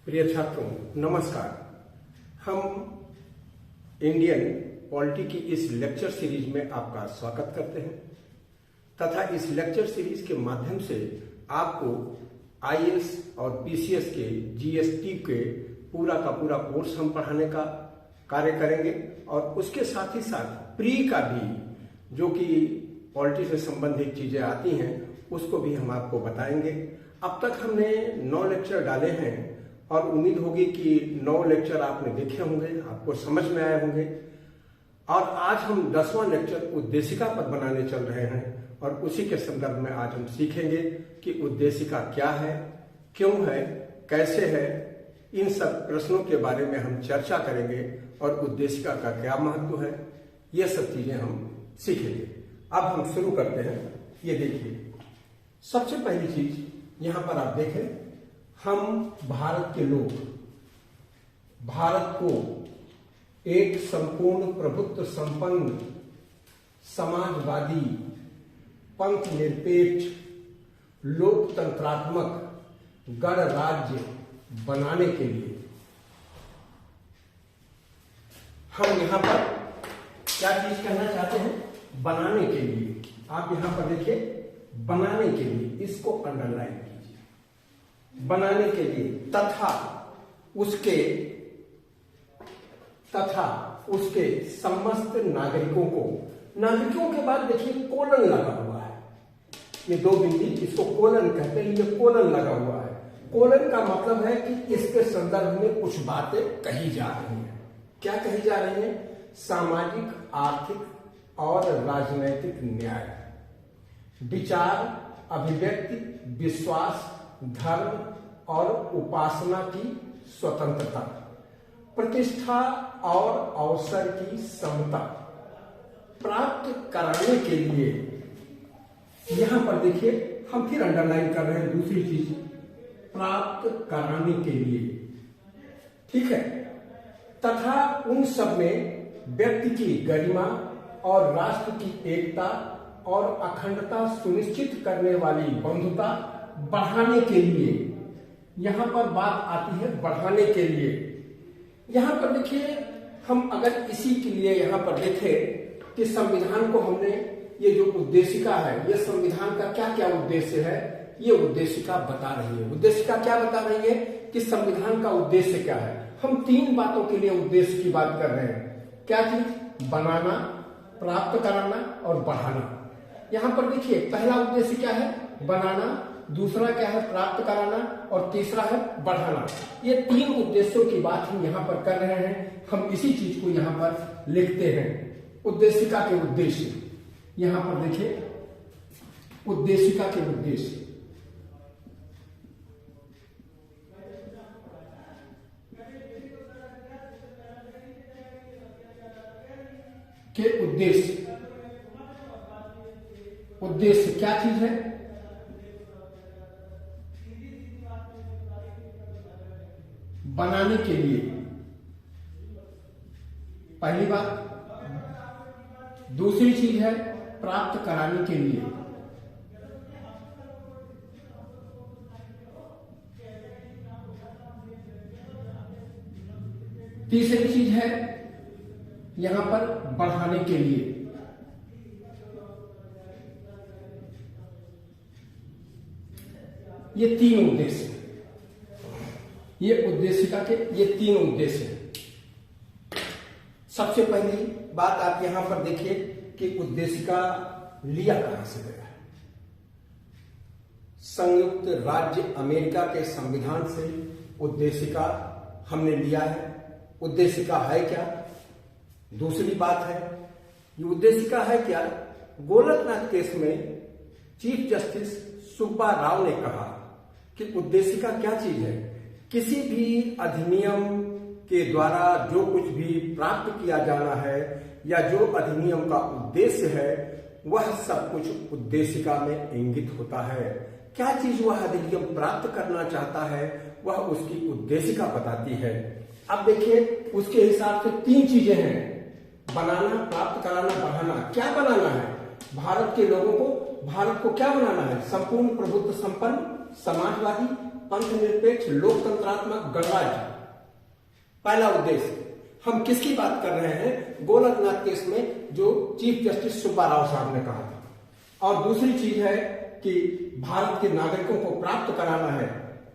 प्रिय छात्रों नमस्कार। हम इंडियन पॉलिटी की इस लेक्चर सीरीज में आपका स्वागत करते हैं तथा इस लेक्चर सीरीज के माध्यम से आपको आईएएस और पीसीएस के जीएसटी के पूरा का पूरा कोर्स हम पढ़ाने का कार्य करेंगे और उसके साथ ही साथ प्री का भी जो कि पॉलिटी से संबंधित चीजें आती हैं उसको भी हम आपको बताएंगे। अब तक हमने 9 लेक्चर डाले हैं और उम्मीद होगी कि 9 लेक्चर आपने देखे होंगे, आपको समझ में आए होंगे। और आज हम 10वां लेक्चर उद्देशिका पर बनाने चल रहे हैं और उसी के संदर्भ में आज हम सीखेंगे कि उद्देशिका क्या है, क्यों है, कैसे है। इन सब प्रश्नों के बारे में हम चर्चा करेंगे और उद्देशिका का क्या महत्व है, ये सब चीजें हम सीखेंगे। अब हम शुरू करते हैं। ये देखिए, सबसे पहली चीज यहां पर आप देखें, हम भारत के लोग भारत को एक संपूर्ण प्रभुत्व संपन्न समाजवादी पंथ निरपेक्ष लोकतंत्रात्मक गणराज्य बनाने के लिए हम यहां पर क्या चीज कहना चाहते हैं? बनाने के लिए। आप यहां पर देखिए, बनाने के लिए, इसको अंडरलाइन कीजिए। बनाने के लिए तथा उसके समस्त नागरिकों को, नागरिकों के बाद देखिए कोलन लगा हुआ है, ये 2 बिंदी, इसको कोलन कहते हैं, ये कोलन लगा हुआ है। कोलन का मतलब है कि इसके संदर्भ में कुछ बातें कही जा रही हैं। क्या कही जा रही हैं? सामाजिक, आर्थिक और राजनैतिक न्याय, विचार, अभिव्यक्ति, विश्वास, धर्म और उपासना की स्वतंत्रता, प्रतिष्ठा और अवसर की समता प्राप्त कराने के लिए, यहां पर देखिए हम फिर अंडरलाइन कर रहे हैं दूसरी चीज, प्राप्त कराने के लिए, ठीक है। तथा उन सब में व्यक्ति की गरिमा और राष्ट्र की एकता और अखंडता सुनिश्चित करने वाली बंधुता बढ़ाने के लिए, यहां पर बात आती है बढ़ाने के लिए। यहां पर देखिए, हम अगर इसी के लिए यहां पर देखें कि संविधान को हमने, ये जो उद्देशिका है, ये संविधान का क्या क्या उद्देश्य है, ये उद्देशिका बता रही है। उद्देशिका क्या बता रही है कि संविधान का उद्देश्य क्या है। हम 3 बातों के लिए उद्देश्य की बात कर रहे हैं। क्या चीज? बनाना, प्राप्त कराना और बढ़ाना। यहां पर देखिए, पहला उद्देश्य क्या है? बनाना, दूसरा क्या है? प्राप्त कराना और तीसरा है बढ़ाना। ये 3 उद्देश्यों की बात हम यहां पर कर रहे हैं। हम इसी चीज को यहां पर लिखते हैं, उद्देशिका के उद्देश्य। यहां पर देखिए, उद्देशिका के उद्देश्य, उद्देश्य क्या चीज है? बनाने के लिए, पहली बात। दूसरी चीज है प्राप्त कराने के लिए। तीसरी चीज है यहां पर बढ़ाने के लिए। ये 3 उद्देश्य, ये उद्देशिका के ये 3 उद्देश्य हैं। सबसे पहली बात आप यहां पर देखिए कि उद्देशिका लिया कहां से गया है। संयुक्त राज्य अमेरिका के संविधान से उद्देशिका हमने लिया है। उद्देशिका है क्या? दूसरी बात है, ये उद्देशिका है क्या? गोलकनाथ केस में चीफ जस्टिस सुब्बा राव ने कहा कि उद्देशिका क्या चीज है? किसी भी अधिनियम के द्वारा जो कुछ भी प्राप्त किया जाना है या जो अधिनियम का उद्देश्य है, वह सब कुछ उद्देशिका में इंगित होता है। क्या चीज वह अधिनियम प्राप्त करना चाहता है, वह उसकी उद्देशिका बताती है। अब देखिए, उसके हिसाब से 3 चीजें हैं, बनाना, प्राप्त कराना, बढ़ाना। क्या बनाना है? भारत के लोगों को, भारत को क्या बनाना है? संपूर्ण प्रभुत्व संपन्न समाजवादी पंथनिरपेक्ष लोकतंत्रात्मक गणराज्य, पहला उद्देश्य। हम किसकी बात कर रहे हैं? गोलकनाथ केस में जो चीफ जस्टिस सुब्बा राव साहब ने कहा था। और दूसरी चीज है कि भारत के नागरिकों को प्राप्त कराना है।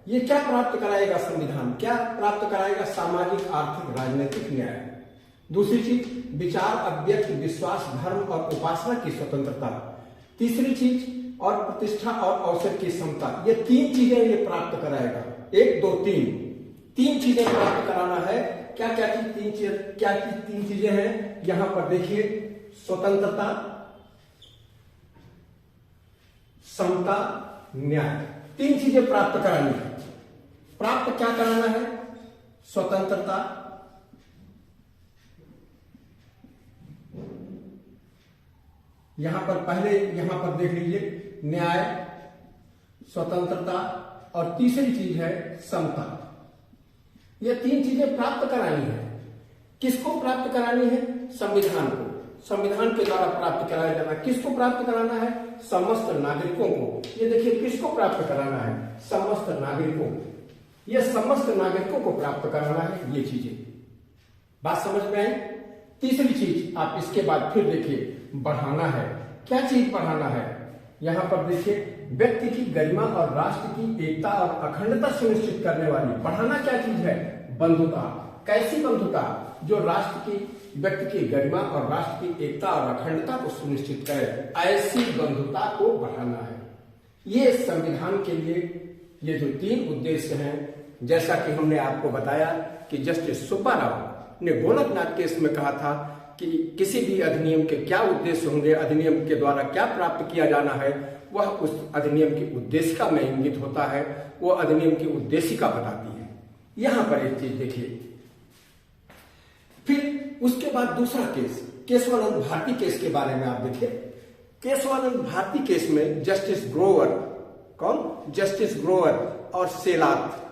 ये क्या प्राप्त कराएगा? संविधान क्या प्राप्त कराएगा? सामाजिक, आर्थिक, राजनीतिक न्याय। दूसरी चीज विचार, अभिव्यक्ति, विश्वास, धर्म और उपासना की स्वतंत्रता। तीसरी चीज और प्रतिष्ठा और अवसर की समता। ये तीन चीजें ये प्राप्त कराएगा। एक, दो, तीन चीजें प्राप्त कराना है। क्या क्या चीज? तीन चीजें हैं यहां पर देखिए। स्वतंत्रता, समता, न्याय। तीन चीजें प्राप्त करानी है। प्राप्त क्या कराना है? स्वतंत्रता, यहां पर देख लीजिए, न्याय, स्वतंत्रता और तीसरी चीज है समता। ये तीन चीजें प्राप्त करानी है। किसको प्राप्त करानी है? संविधान को। संविधान के द्वारा प्राप्त कराया जाना। किसको प्राप्त कराना है? समस्त नागरिकों को। ये देखिए, किसको प्राप्त कराना है? समस्त नागरिकों को। ये समस्त नागरिकों को प्राप्त कराना है। ये चीजें बात समझ में आई? तीसरी चीज आप इसके बाद फिर देखिए, बढ़ाना है। क्या चीज बढ़ाना है? यहां पर देखिए, व्यक्ति की गरिमा और राष्ट्र की एकता और अखंडता सुनिश्चित करने वाली। बढ़ाना क्या चीज है? बंधुता। कैसी बंधुता? जो राष्ट्र की, व्यक्ति की गरिमा और राष्ट्र की एकता और अखंडता को सुनिश्चित करे, ऐसी बंधुता को बढ़ाना है। ये संविधान के लिए ये जो तीन उद्देश्य हैं, जैसा कि हमने आपको बताया कि जस्टिस सुब्बा राव ने गोलकनाथ केस में कहा था कि किसी भी अधिनियम के क्या उद्देश्य होंगे, अधिनियम के द्वारा क्या प्राप्त किया जाना है, वह उस अधिनियम की उद्देशिका में इंगित होता है। वो अधिनियम की उद्देशिका बताती है। यहां पर एक चीज देखिए। फिर उसके बाद दूसरा केस, केशवानंद भारती केस के बारे में आप देखिए। केशवानंद भारती केस में जस्टिस ग्रोवर, कौन? जस्टिस ग्रोवर और सेलात।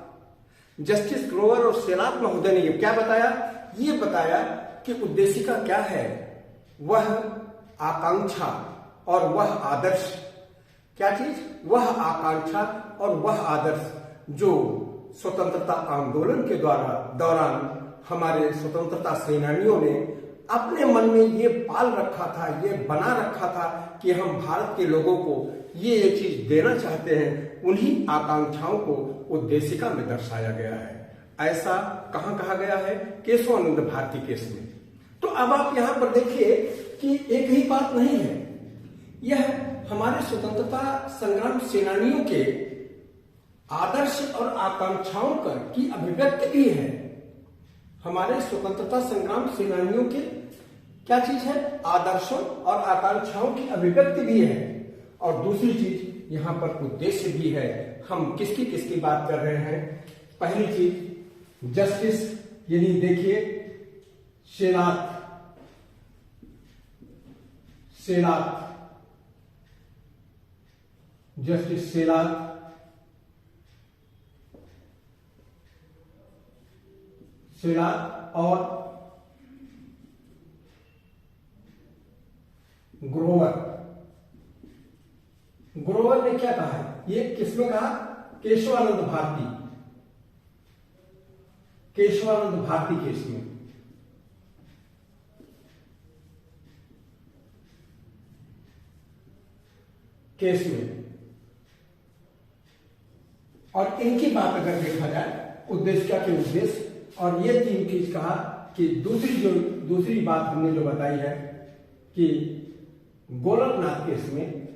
जस्टिस ग्रोवर और सेलात महोदय ने क्या बताया? ये बताया कि उद्देशिका क्या है? वह आकांक्षा और वह आदर्श। क्या चीज? वह आकांक्षा और वह आदर्श जो स्वतंत्रता आंदोलन के दौरान हमारे स्वतंत्रता सेनानियों ने अपने मन में ये पाल रखा था, ये बना रखा था कि हम भारत के लोगों को ये चीज देना चाहते हैं। उन्हीं आकांक्षाओं को उद्देशिका में दर्शाया गया है। ऐसा कहां कहा गया है? केशवानंद भारती केस में। तो अब आप यहां पर देखिए कि एक ही बात नहीं है, यह हमारे स्वतंत्रता संग्राम सेनानियों के आदर्श और आकांक्षाओं की अभिव्यक्ति भी है। हमारे स्वतंत्रता संग्राम सेनानियों के क्या चीज है? आदर्शों और आकांक्षाओं की अभिव्यक्ति भी है। और दूसरी चीज यहां पर उद्देश्य भी है। हम किसकी बात कर रहे हैं? पहली चीज जस्टिस, यानी देखिए सेलात, जस्टिस सेलात, और ग्रोवर ने क्या कहा है? ये किसमें कहा? केशवानंद भारती केस में। और इनकी बात अगर देखा जाए, उद्देश्य के उद्देश्य, और ये तीन चीज कहा कि दूसरी बात हमने जो बताई है कि गोलकनाथ केस में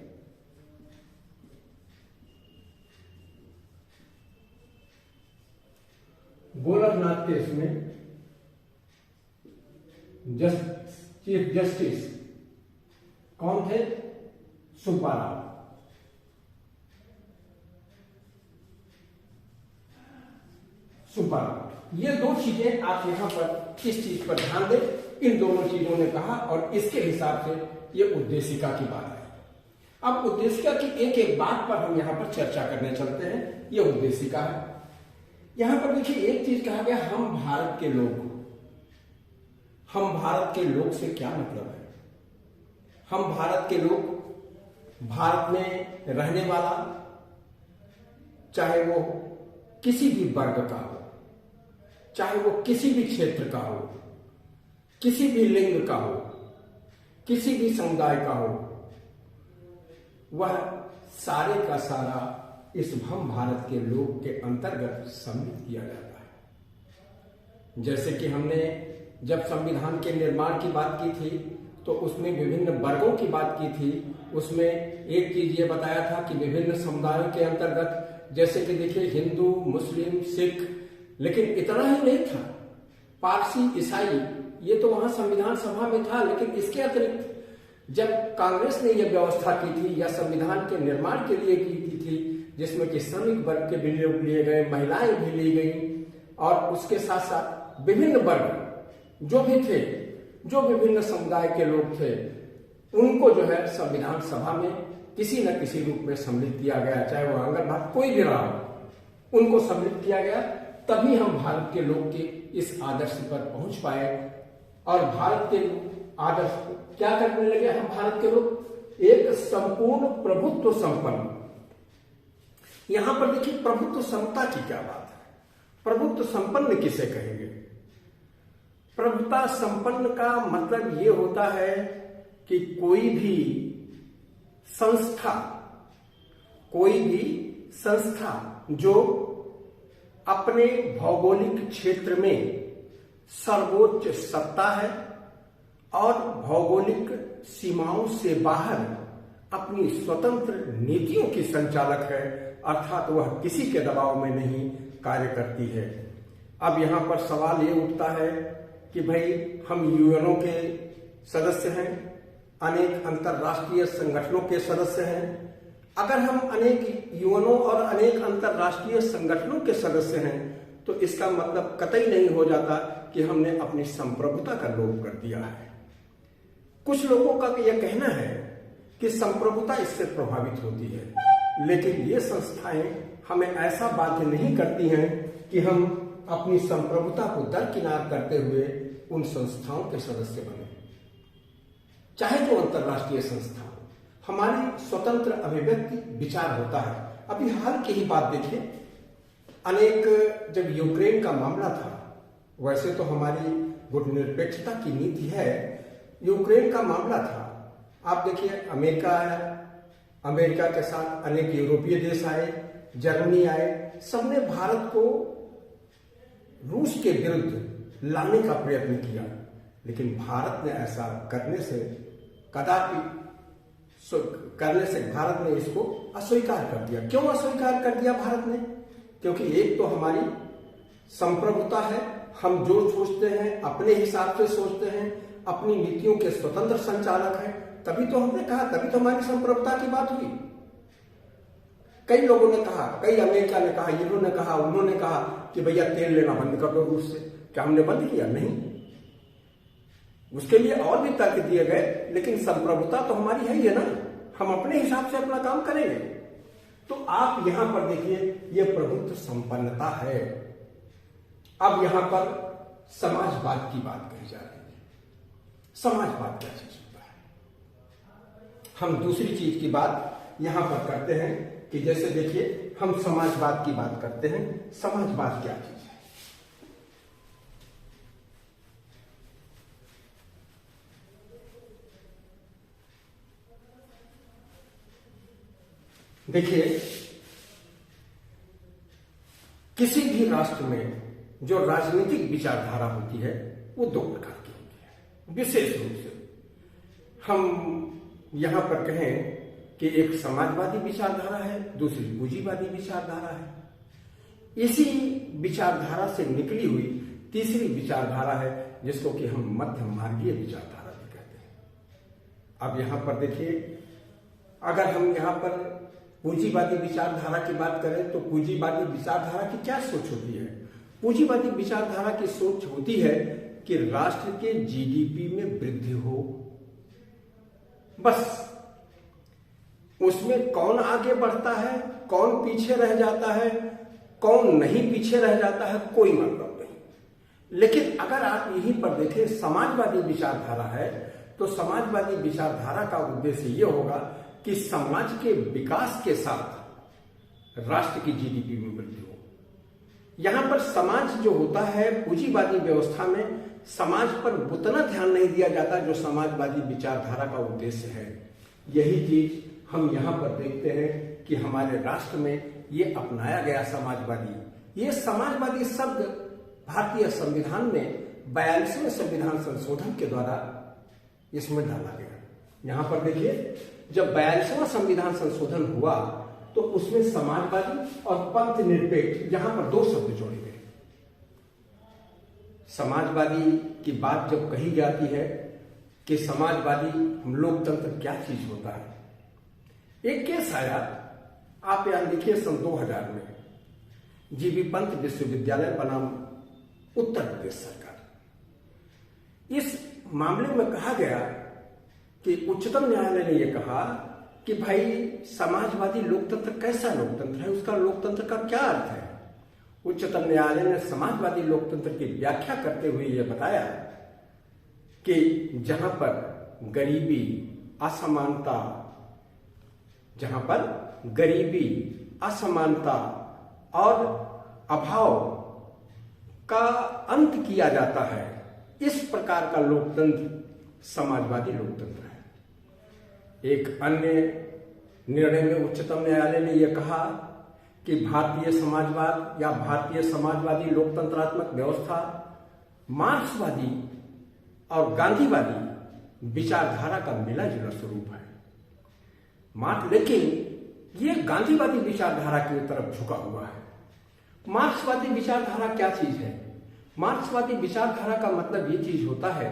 चीफ जस्टिस कौन थे? सुब्बा राव। ये दो चीजें आप यहां पर किस चीज पर ध्यान दें? इन दोनों चीजों ने कहा और इसके हिसाब से ये उद्देशिका की बात है। अब उद्देशिका की एक एक बात पर हम यहां पर चर्चा करने चलते हैं। ये उद्देशिका है। यहां पर देखिए एक चीज कहा गया, हम भारत के लोग। हम भारत के लोग से क्या मतलब है? हम भारत के लोग, भारत में रहने वाला, चाहे वो किसी भी वर्ग का हो, चाहे वो किसी भी क्षेत्र का हो, किसी भी लिंग का हो, किसी भी समुदाय का हो, वह सारे का सारा इस भम भारत के लोक के अंतर्गत सम्मिलित किया जाता है। जैसे कि हमने जब संविधान के निर्माण की बात की थी तो उसमें विभिन्न वर्गों की बात की थी। उसमें एक चीज ये बताया था कि विभिन्न समुदायों के अंतर्गत, जैसे कि देखिए हिंदू, मुस्लिम, सिख, लेकिन इतना ही नहीं था, पारसी, ईसाई, ये तो वहां संविधान सभा में था। लेकिन इसके अतिरिक्त जब कांग्रेस ने यह व्यवस्था की थी या संविधान के निर्माण के लिए की थी, जिसमें कि श्रमिक वर्ग के भी लोग लिए गए, महिलाएं भी ली गई, और उसके साथ साथ विभिन्न वर्ग जो भी थे, जो विभिन्न समुदाय के लोग थे, उनको जो है संविधान सभा में किसी न किसी रूप में सम्मिलित किया गया, चाहे वो आंगनबाड़ी कोई भी रहा हो, उनको सम्मिलित किया गया। तभी हम भारत के लोग के इस आदर्श पर पहुंच पाए और भारत के आदर्श को क्या करने लगे हम भारत के लोग, एक संपूर्ण प्रभुत्व संपन्न। यहां पर देखिए प्रभुत्व समता की क्या बात है, प्रभुत्व संपन्न किसे कहेंगे? प्रभुता संपन्न का मतलब ये होता है कि कोई भी संस्था जो अपने भौगोलिक क्षेत्र में सर्वोच्च सत्ता है और भौगोलिक सीमाओं से बाहर अपनी स्वतंत्र नीतियों की संचालक है, अर्थात वह किसी के दबाव में नहीं कार्य करती है। अब यहां पर सवाल ये उठता है कि भाई हम यूएनओ के सदस्य हैं, अनेक अंतर्राष्ट्रीय संगठनों के सदस्य हैं। अगर हम अनेक यूएनओ और अनेक अंतर्राष्ट्रीय संगठनों के सदस्य हैं तो इसका मतलब कतई नहीं हो जाता कि हमने अपनी संप्रभुता का लोप कर दिया है। कुछ लोगों का यह कहना है कि संप्रभुता इससे प्रभावित होती है, लेकिन ये संस्थाएं हमें ऐसा बाध्य नहीं करती हैं कि हम अपनी संप्रभुता को दरकिनार करते हुए उन संस्थाओं के सदस्य बने, चाहे जो अंतर्राष्ट्रीय संस्था हो। हमारी स्वतंत्र अभिव्यक्ति विचार होता है। अभी हाल की ही बात देखिए, अनेक जब यूक्रेन का मामला था, वैसे तो हमारी गुटनिरपेक्षता की नीति है, यूक्रेन का मामला था, आप देखिए अमेरिका आया, अमेरिका के साथ अनेक यूरोपीय देश आए, जर्मनी आए, सबने भारत को रूस के विरुद्ध लाने का प्रयत्न किया, लेकिन भारत ने ऐसा करने से भारत ने इसको अस्वीकार कर दिया। क्यों अस्वीकार कर दिया भारत ने? क्योंकि एक तो हमारी संप्रभुता है, हम जो सोचते हैं अपने हिसाब से सोचते हैं, अपनी नीतियों के स्वतंत्र संचालक हैं, तभी तो हमने कहा, तभी तो हमारी संप्रभुता की बात हुई। कई लोगों ने कहा, कई अमेरिका ने कहा, इन्होंने कहा, उन्होंने कहा कि भैया तेल लेना बंद कर दो रूस से। क्या हमने बंद किया? नहीं। उसके लिए और भी तर्क दिए गए, लेकिन संप्रभुता तो हमारी है ही है ना, हम अपने हिसाब से अपना काम करेंगे। तो आप यहां पर देखिए, यह प्रभुत्व संपन्नता है। अब यहां पर समाजवाद की बात कही जा रही है। समाजवाद क्या चीज होता है? हम दूसरी चीज की बात यहां पर करते हैं कि जैसे देखिए हम समाजवाद की बात करते हैं। समाजवाद क्या चीज है? देखिए, किसी भी राष्ट्र में जो राजनीतिक विचारधारा होती है वो दो प्रकार की होती है। विशेष रूप से हम यहां पर कहें कि एक समाजवादी विचारधारा है, दूसरी पूंजीवादी विचारधारा है। इसी विचारधारा से निकली हुई तीसरी विचारधारा है जिसको कि हम मध्य मार्गीय विचारधारा भी कहते हैं। अब यहां पर देखिए, अगर हम यहां पर पूंजीवादी विचारधारा की बात करें तो पूंजीवादी विचारधारा की क्या सोच होती है? पूंजीवादी विचारधारा की सोच होती है कि राष्ट्र के जीडीपी में वृद्धि हो, बस। उसमें कौन आगे बढ़ता है, कौन पीछे रह जाता है, कौन नहीं पीछे रह जाता है, कोई मतलब नहीं। लेकिन अगर आप यहीं पर देखें, समाजवादी विचारधारा है तो समाजवादी विचारधारा का उद्देश्य यह होगा कि समाज के विकास के साथ राष्ट्र की जीडीपी में वृद्धि हो। यहां पर समाज जो होता है पूंजीवादी व्यवस्था में समाज पर उतना ध्यान नहीं दिया जाता जो समाजवादी विचारधारा का उद्देश्य है। यही चीज हम यहाँ पर देखते हैं कि हमारे राष्ट्र में ये अपनाया गया समाजवादी। ये समाजवादी शब्द भारतीय संविधान में 42वें संविधान संशोधन के द्वारा इसमें डाला गया। यहाँ पर देखिए, जब 42वां संविधान संशोधन हुआ तो उसमें समाजवादी और पंथ निरपेक्ष यहां पर दो शब्द जोड़े गए। समाजवादी की बात जब कही जाती है कि समाजवादी हम लोकतंत्र क्या चीज होता है, एक केस आया, आप यहां देखिए, सन 2000 में जीबी पंत विश्वविद्यालय बनाम उत्तर प्रदेश सरकार। इस मामले में कहा गया कि उच्चतम न्यायालय ने यह कहा कि भाई समाजवादी लोकतंत्र कैसा लोकतंत्र है, उसका लोकतंत्र का क्या अर्थ है। उच्चतम न्यायालय ने समाजवादी लोकतंत्र की व्याख्या करते हुए यह बताया कि जहां पर गरीबी, असमानता, जहां पर गरीबी, असमानता और अभाव का अंत किया जाता है, इस प्रकार का लोकतंत्र समाजवादी लोकतंत्र है। एक अन्य निर्णय में उच्चतम न्यायालय ने यह कहा कि भारतीय समाजवाद या भारतीय समाजवादी लोकतंत्रात्मक व्यवस्था मार्क्सवादी और गांधीवादी विचारधारा का मिला जुला स्वरूप है। लेकिन ये गांधीवादी विचारधारा की तरफ झुका हुआ है। मार्क्सवादी विचारधारा क्या चीज है? मार्क्सवादी विचारधारा का मतलब ये चीज होता है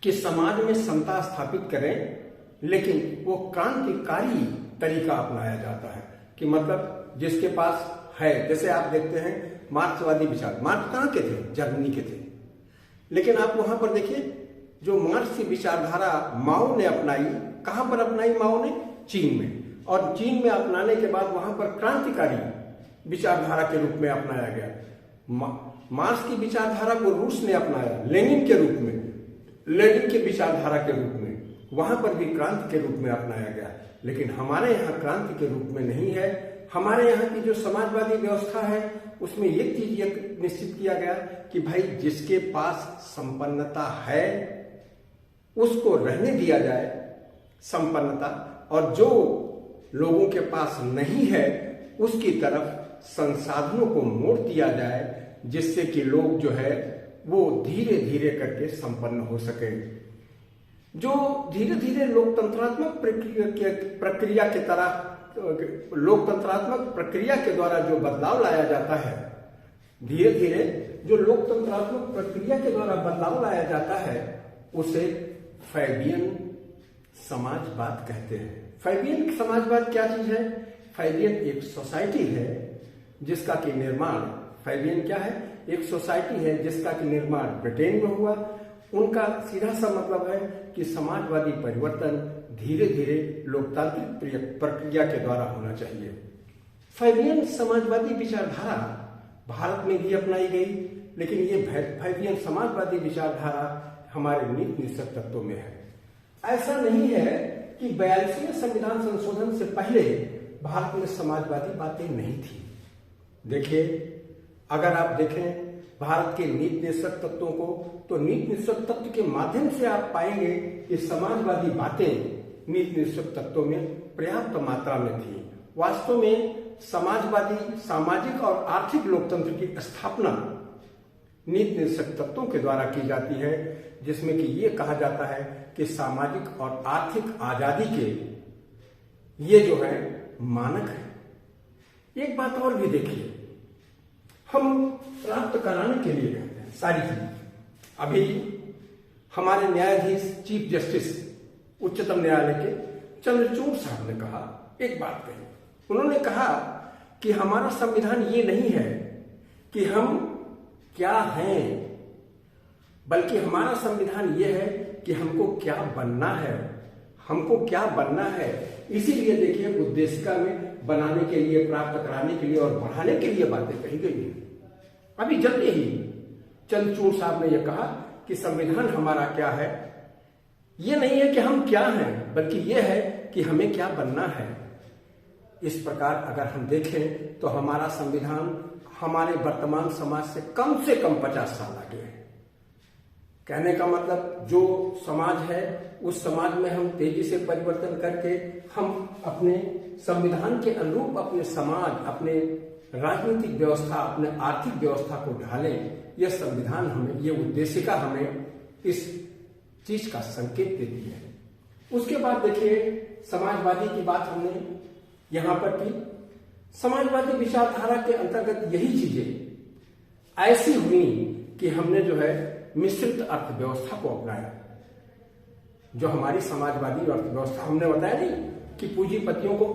कि समाज में समता स्थापित करें, लेकिन वो क्रांतिकारी तरीका अपनाया जाता है कि मतलब जिसके पास है, जैसे आप देखते हैं मार्क्सवादी विचार, मार्क्स कहां के थे? जर्मनी के थे। लेकिन आप वहां पर देखिए, जो मार्क्स की विचारधारा माओ ने अपनाई, कहां पर अपनाई माओ ने? चीन में। और चीन में अपनाने के बाद वहां पर क्रांतिकारी विचारधारा के रूप में अपनाया गया। मार्क्स की विचारधारा को रूस ने अपनाया लेनिन के रूप में, लेनिन के विचारधारा के रूप में, वहां पर भी क्रांति के रूप में अपनाया गया। लेकिन हमारे यहाँ क्रांति के रूप में नहीं है। हमारे यहाँ की जो समाजवादी व्यवस्था है उसमें एक चीज ये निश्चित किया गया कि भाई जिसके पास संपन्नता है उसको रहने दिया जाए संपन्नता, और जो लोगों के पास नहीं है उसकी तरफ संसाधनों को मोड़ दिया जाए, जिससे कि लोग जो है वो धीरे धीरे करके संपन्न हो सके। जो धीरे धीरे लोकतंत्रात्मक प्रक्रिया के तरह, लोकतंत्रात्मक प्रक्रिया के द्वारा जो बदलाव लाया जाता है, धीरे धीरे जो लोकतंत्रात्मक प्रक्रिया के द्वारा बदलाव लाया जाता है, उसे फैबियन समाजवाद कहते हैं। फैबियन समाजवाद क्या चीज है? फैबियन एक सोसाइटी है जिसका कि निर्माण, फैबियन क्या है? एक सोसाइटी है जिसका कि निर्माण ब्रिटेन में हुआ। उनका सीधा सा मतलब है कि समाजवादी परिवर्तन धीरे धीरे लोकतांत्रिक प्रक्रिया के द्वारा होना चाहिए। फैबियन समाजवादी विचारधारा भारत में भी अपनाई गई, लेकिन ये फैबियन समाजवादी विचारधारा हमारे नीति निश्चक तत्वों में है। ऐसा नहीं है कि 42वें संविधान संशोधन से पहले भारत में समाजवादी बातें नहीं थी। देखिए, अगर आप देखें भारत के नीति निश्चक तत्वों को, तो नीति निश्चक तत्व के माध्यम से आप पाएंगे कि समाजवादी बातें नीति निश्चक तत्वों में पर्याप्त मात्रा में थी। वास्तव में समाजवादी सामाजिक और आर्थिक लोकतंत्र की स्थापना नीति निश्चक तत्वों के द्वारा की जाती है, जिसमें कि ये कहा जाता है कि सामाजिक और आर्थिक आजादी के ये जो है मानक है। एक बात और भी देखिए, हम प्राप्त कराने के लिए कहते हैं सारी चीज। अभी हमारे न्यायाधीश चीफ जस्टिस उच्चतम न्यायालय के चंद्रचूड़ साहब ने कहा, एक बात कही, उन्होंने कहा कि हमारा संविधान ये नहीं है कि हम क्या हैं, बल्कि हमारा संविधान ये है कि हमको क्या बनना है, हमको क्या बनना है। इसीलिए देखिए, उद्देशिका में बनाने के लिए, प्राप्त कराने के लिए और बढ़ाने के लिए बातें कही गई हैं। अभी जल्दी ही चंद्रचूड़ साहब ने यह कहा कि संविधान हमारा क्या है, यह नहीं है कि हम क्या हैं, बल्कि यह है कि हमें क्या बनना है। इस प्रकार अगर हम देखें तो हमारा संविधान हमारे वर्तमान समाज से कम 50 साल आगे है। कहने का मतलब जो समाज है उस समाज में हम तेजी से परिवर्तन करके हम अपने संविधान के अनुरूप अपने समाज, अपने राजनीतिक व्यवस्था, अपने आर्थिक व्यवस्था को ढालें। यह संविधान हमें, ये उद्देशिका हमें इस चीज का संकेत देती है। उसके बाद देखिए समाजवादी की बात हमने यहां पर की। समाजवादी विचारधारा के अंतर्गत यही चीजें ऐसी हुई कि हमने जो है मिश्रित अर्थव्यवस्था को अपनाया। जो हमारी समाजवादी अर्थव्यवस्था, हमने बताया नहीं कि पूंजीपतियों को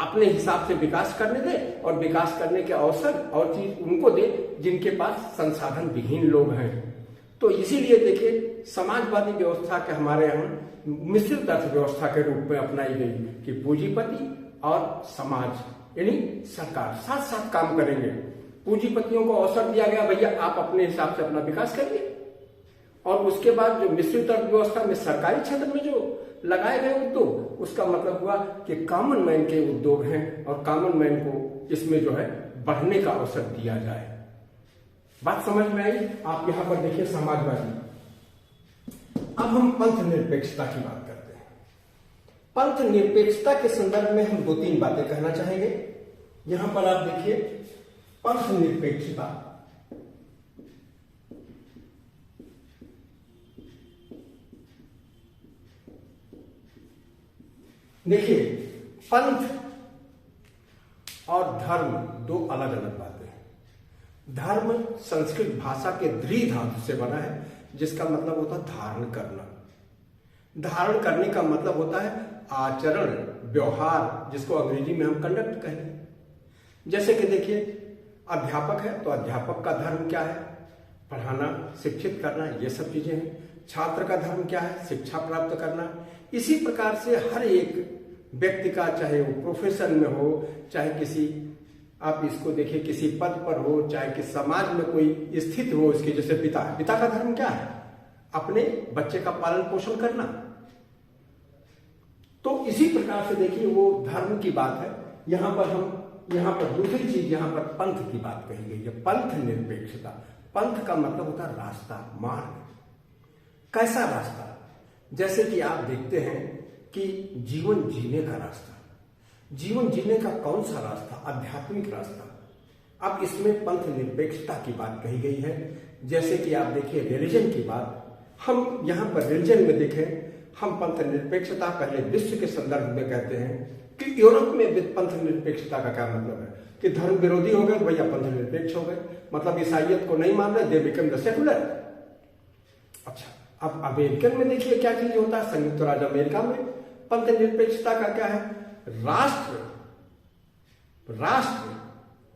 अपने हिसाब से विकास करने दे और विकास करने के अवसर और चीज उनको दे जिनके पास संसाधन विहीन लोग हैं। तो इसीलिए देखिए समाजवादी व्यवस्था के हमारे यहाँ मिश्रित अर्थव्यवस्था के रूप में अपनाई गई कि पूंजीपति और समाज यानी सरकार साथ साथ काम करेंगे। पूंजीपतियों को अवसर दिया गया, भैया आप अपने हिसाब से अपना विकास करिए। और उसके बाद जो मिश्रित अर्थव्यवस्था में सरकारी क्षेत्र में जो लगाए गए उद्योग, उसका मतलब हुआ कि कॉमन मैन के उद्योग हैं और कॉमन मैन को इसमें जो है बढ़ने का अवसर दिया जाए। बात समझ में आई? आप यहां पर देखिए समाजवादी। अब हम पंथ निरपेक्षता की बात करते हैं। पंथ निरपेक्षता के संदर्भ में हम 2-3 बातें कहना चाहेंगे। यहां पर आप देखिए पंथ निरपेक्षता। देखिए पंथ और धर्म दो अलग अलग बातें हैं। धर्म संस्कृत भाषा के द्रि धातु से बना है, जिसका मतलब होता है धारण करना। धारण करने का मतलब होता है आचरण, व्यवहार, जिसको अंग्रेजी में हम कंडक्ट कहेंगे। जैसे कि देखिए अध्यापक है तो अध्यापक का धर्म क्या है? पढ़ाना, शिक्षित करना, ये सब चीजें हैं। छात्र का धर्म क्या है? शिक्षा प्राप्त करना। इसी प्रकार से हर एक व्यक्ति का, चाहे वो प्रोफेशन में हो, चाहे किसी, आप इसको देखिए किसी पद पर हो, चाहे कि समाज में कोई स्थित हो, इसके जैसे पिता का धर्म क्या है? अपने बच्चे का पालन पोषण करना। तो इसी प्रकार से देखिए वो धर्म की बात है। यहां पर दूसरी चीज, यहां पर पंथ की बात कही गई है, पंथ निरपेक्षता। पंथ का मतलब होता है रास्ता, मार्ग। कैसा रास्ता? जैसे कि आप देखते हैं कि जीवन जीने का रास्ता, जीवन जीने का कौन सा रास्ता? आध्यात्मिक रास्ता। अब इसमें पंथ निरपेक्षता की बात कही गई है। जैसे कि आप देखिए रिलीजन की बात, हम यहां पर रिलीजन में देखें, हम पंथ निरपेक्षता पहले विश्व के संदर्भ में कहते हैं कि यूरोप में पंथ निरपेक्षता का क्या मतलब है कि धर्म विरोधी हो गए, भैया पंथ निरपेक्ष हो गए, मतलब ईसाइयत को नहीं मान रहे, दे बिकम द सेकुलर। अच्छा, अब अमेरिकन में देखिए क्या चीज होता है। संयुक्त राज्य अमेरिका में पंथ निरपेक्षता का क्या है? राष्ट्र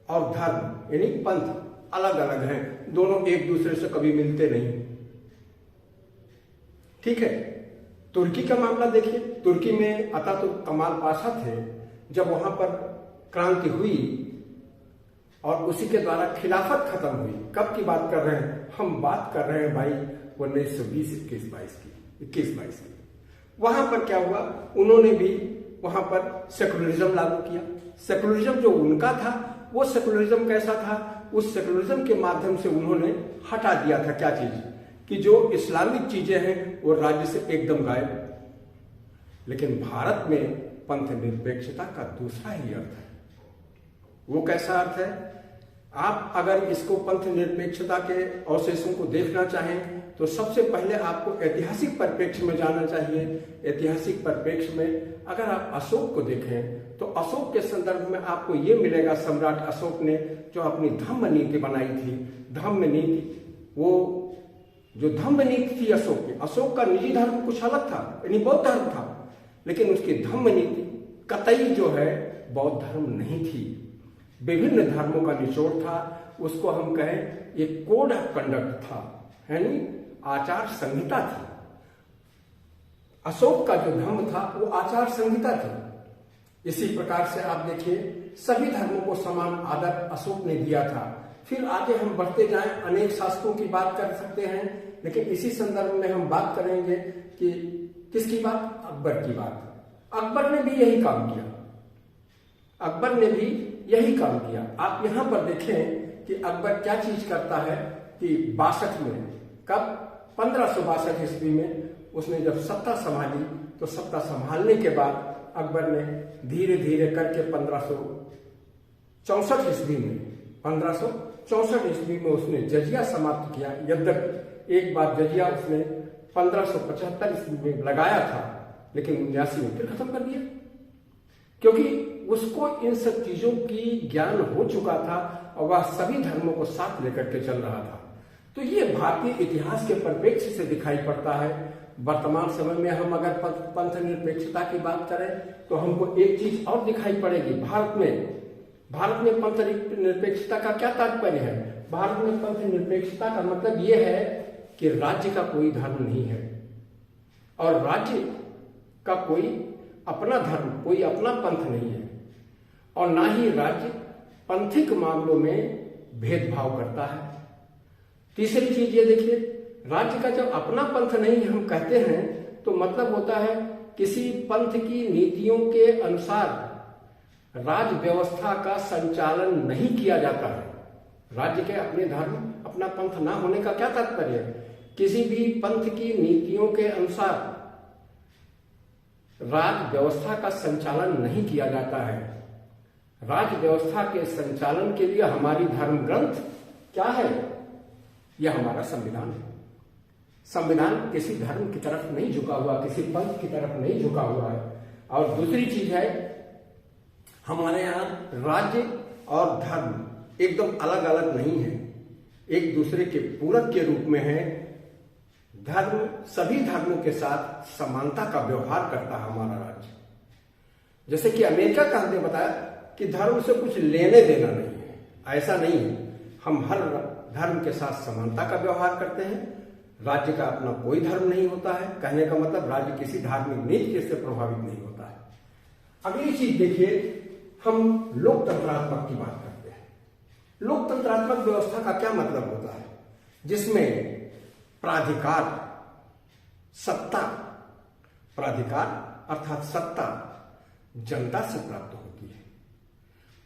और धर्म यानी पंथ अलग अलग हैं, दोनों एक दूसरे से कभी मिलते नहीं। ठीक है। तुर्की का मामला देखिए, तुर्की में अतातुर्क कमाल पाशा थे, जब वहां पर क्रांति हुई और उसी के द्वारा खिलाफत खत्म हुई। कब की बात कर रहे हैं? हम बात कर रहे हैं भाई 1920, 21-22 की। वहां पर क्या हुआ? उन्होंने भी वहां पर सेकुलरिज्म लागू किया। सेकुलरिज्म जो उनका था, वो सेकुलरिज्म कैसा था? उस सेकुलरिज्म के माध्यम से उन्होंने हटा दिया था क्या चीज कि जो इस्लामिक चीजें हैं वो राज्य से एकदम गायब। लेकिन भारत में पंथ निरपेक्षता का दूसरा ही अर्थ है। वो कैसा अर्थ है? आप अगर इसको पंथ निरपेक्षता के अवशेषों को देखना चाहें तो सबसे पहले आपको ऐतिहासिक परिप्रेक्ष्य में जाना चाहिए। ऐतिहासिक परिप्रेक्ष्य में अगर आप अशोक को देखें तो अशोक के संदर्भ में आपको ये मिलेगा, सम्राट अशोक ने जो अपनी धम्म नीति बनाई थी, धम्म नीति, वो जो धम्म नीति थी अशोक का निजी धर्म कुछ अलग था, यानी बौद्ध धर्म था, लेकिन उसकी धम्म नीति कतई जो है बौद्ध धर्म नहीं थी, विभिन्न धर्मों का निचोड़ था। उसको हम कहें ये कोड ऑफ कंडक्ट था, यानी आचार संहिता थी। अशोक का जो धर्म था वो आचार संहिता थी। इसी प्रकार से आप देखिए सभी धर्मों को समान आदर अशोक ने दिया था। फिर आगे हम बढ़ते जाएं, अनेक शासकों की बात कर सकते हैं, लेकिन इसी संदर्भ में हम बात करेंगे कि किसकी बात? अकबर की बात। अकबर ने भी यही काम किया। आप यहां पर देखें कि अकबर क्या चीज करता है कि 62 में, कब 1562 ईस्वी में उसने जब सत्ता संभाली, तो सत्ता संभालने के बाद अकबर ने धीरे धीरे करके 1564 ईस्वी में 1564 ईस्वी में उसने जजिया समाप्त किया। यद्यपि एक बार जजिया उसने 1575 ईस्वी में लगाया था, लेकिन 79 में फिर खत्म कर दिया, क्योंकि उसको इन सब चीजों की ज्ञान हो चुका था और वह सभी धर्मों को साथ लेकर के चल रहा था। तो ये भारतीय इतिहास के परिप्रेक्ष्य से दिखाई पड़ता है। वर्तमान समय में हम अगर पंथ निरपेक्षता की बात करें तो हमको एक चीज और दिखाई पड़ेगी। भारत में पंथ निरपेक्षता का क्या तात्पर्य है? भारत में पंथ निरपेक्षता का मतलब यह है कि राज्य का कोई धर्म नहीं है और राज्य का कोई अपना धर्म, कोई अपना पंथ नहीं है, और ना ही राज्य पंथिक मामलों में भेदभाव करता है। तीसरी चीज ये देखिए, राज्य का जब अपना पंथ नहीं हम कहते हैं तो मतलब होता है किसी पंथ की नीतियों के अनुसार राज व्यवस्था का संचालन नहीं किया जाता है। राज्य के अपने धर्म, अपना पंथ ना होने का क्या तात्पर्य है? किसी भी पंथ की नीतियों के अनुसार राज व्यवस्था का संचालन नहीं किया जाता है। राज व्यवस्था के संचालन के लिए हमारी धर्म ग्रंथ क्या है? यह हमारा संविधान है। संविधान किसी धर्म की तरफ नहीं झुका हुआ, किसी पंथ की तरफ नहीं झुका हुआ है। और दूसरी चीज है, हमारे यहाँ राज्य और धर्म एकदम अलग अलग नहीं है, एक दूसरे के पूरक के रूप में है। धर्म सभी धर्मों के साथ समानता का व्यवहार करता है हमारा राज्य। जैसे कि अमेरिका का हमने बताया कि धर्म से कुछ लेने देना नहीं है, ऐसा नहीं है। हम हर धर्म के साथ समानता का व्यवहार करते हैं। राज्य का अपना कोई धर्म नहीं होता है। कहने का मतलब राज्य किसी धार्मिक नीति से प्रभावित नहीं होता है। अगली चीज देखिए, हम लोकतंत्रात्मक की बात करते हैं। लोकतंत्रात्मक व्यवस्था का क्या मतलब होता है? जिसमें प्राधिकार, सत्ता, प्राधिकार अर्थात सत्ता जनता से प्राप्त होती है।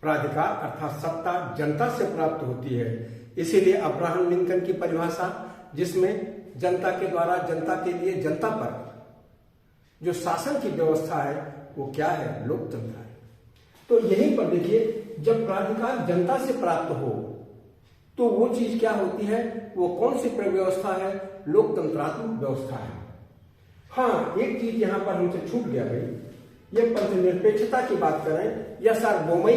प्राधिकार अर्थात सत्ता जनता से प्राप्त होती है। इसीलिए अब्राहम लिंकन की परिभाषा, जिसमें जनता के द्वारा जनता के लिए जनता पर जो शासन की व्यवस्था है वो क्या है? लोकतंत्र है। तो यहीं पर देखिए, जब प्राधिकार जनता से प्राप्त हो तो वो चीज क्या होती है? वो कौन सी व्यवस्था है? लोकतंत्रात्मक व्यवस्था है। हाँ, एक चीज यहां पर हमसे छूट गया भाई, ये पंथ निरपेक्षता की बात करें या सर बोमई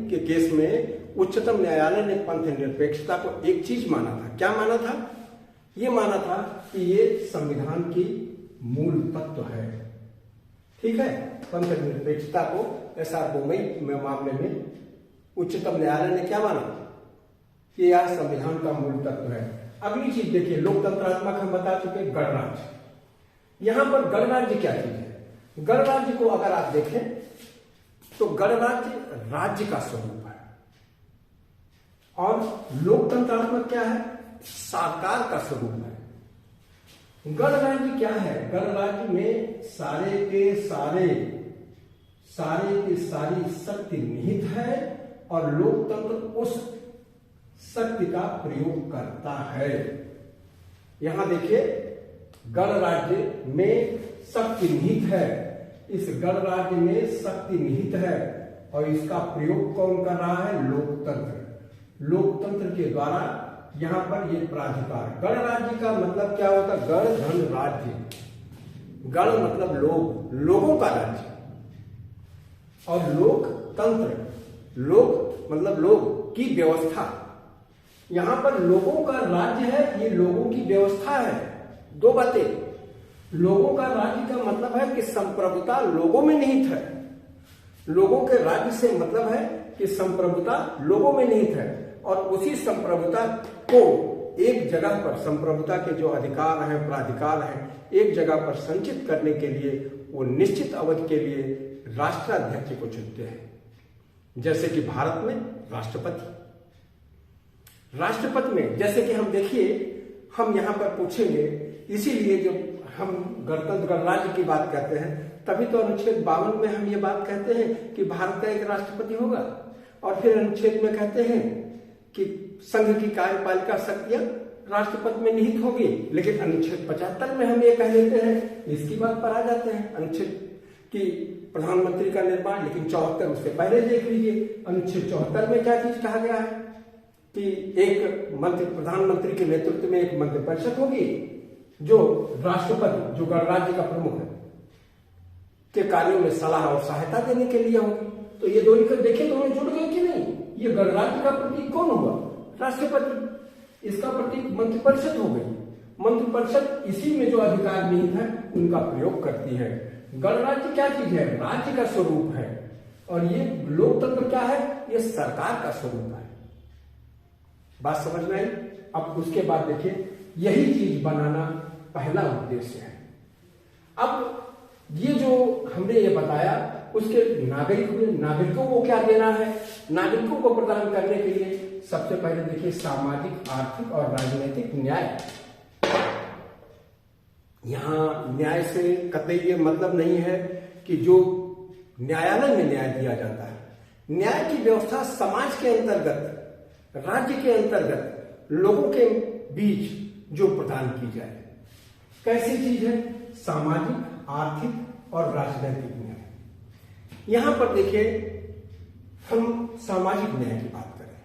के केस में उच्चतम न्यायालय ने पंथ निरपेक्षता को एक चीज माना था। क्या माना था? ये माना था कि ये संविधान की मूल तत्व है। ठीक है, पंथ निरपेक्षता को एसआर बोमई में मामले में उच्चतम न्यायालय ने क्या माना कि यह संविधान का मूल तत्व है। अगली चीज देखिए, लोकतंत्रात्मक हम बता चुके, गणराज्य। यहां पर गणराज्य क्या चीज है? गणराज्य को अगर आप देखें तो गणराज्य राज्य का स्वरूप है और लोकतंत्रात्मक क्या है? सरकार का स्वरूप है। गणराज्य क्या है? गणराज्य में सारे की सारी शक्ति निहित है और लोकतंत्र उस शक्ति का प्रयोग करता है। यहां देखिए, गणराज्य में शक्ति निहित है। इस गणराज्य में शक्ति निहित है और इसका प्रयोग कौन कर रहा है? लोकतंत्र। लोकतंत्र के द्वारा यहां पर ये प्राधिकार। गणराज्य का मतलब क्या होता है? गण धन राज्य। गण मतलब लोग, लोगों का राज्य, और लोकतंत्र, लोक मतलब लोग की व्यवस्था। यहां पर लोगों का राज्य है, ये लोगों की व्यवस्था है। दो बातें, लोगों का राज्य का मतलब है कि संप्रभुता लोगों में निहित है। लोगों के राज्य से मतलब है कि संप्रभुता लोगों में निहित है और उसी संप्रभुता को एक जगह पर, संप्रभुता के जो अधिकार हैं, प्राधिकार हैं, एक जगह पर संचित करने के लिए वो निश्चित अवधि के लिए राष्ट्राध्यक्ष को चुनते हैं। जैसे कि भारत में राष्ट्रपति में, जैसे कि हम देखिए, हम यहां पर पूछेंगे, इसीलिए जब हम गणतंत्र गणराज्य की बात करते हैं तभी तो अनुच्छेद 52 में हम ये बात कहते हैं कि भारत का एक राष्ट्रपति होगा, और फिर अनुच्छेद में कहते हैं कि संघ की कार्यपालिका शक्तियां राष्ट्रपति में निहित होगी, लेकिन अनुच्छेद 75 में हम ये कह लेते हैं, इसकी बात पर आ जाते हैं अनुच्छेद कि प्रधानमंत्री का निर्माण, लेकिन 74 उससे पहले देख लीजिए अनुच्छेद 74 में क्या चीज कहा गया है कि एक मंत्री प्रधानमंत्री के नेतृत्व में एक मंत्रिपरिषद होगी जो राष्ट्रपति, जो गणराज्य का प्रमुख है, के कार्यों में सलाह और सहायता देने के लिए होगी। तो ये दोनों को देखे, दोनों जुड़ गए कि नहीं? ये गणराज्य का प्रतीक कौन हुआ? राष्ट्रपति। इसका प्रतीक मंत्रिपरिषद हो गई। मंत्रिपरिषद इसी में जो अधिकार निहित है उनका प्रयोग करती है। गणराज्य क्या चीज है? राज्य का स्वरूप है। और ये लोकतंत्र क्या है? ये सरकार का स्वरूप है। बात समझ में आई? अब उसके बाद देखिए, यही चीज बनाना पहला उद्देश्य है। अब ये जो हमने ये बताया, उसके नागरिकों को क्या देना है? नागरिकों को प्रदान करने के लिए सबसे पहले देखिए सामाजिक, आर्थिक और राजनीतिक न्याय। यहां न्याय से कतई ये मतलब नहीं है कि जो न्यायालय में न्याय दिया जाता है। न्याय की व्यवस्था समाज के अंतर्गत, राज्य के अंतर्गत, लोगों के बीच जो प्रदान की जाए, कैसी चीज है? सामाजिक, आर्थिक और राजनीतिक न्याय। यहां पर देखिए, हम सामाजिक न्याय की बात करें।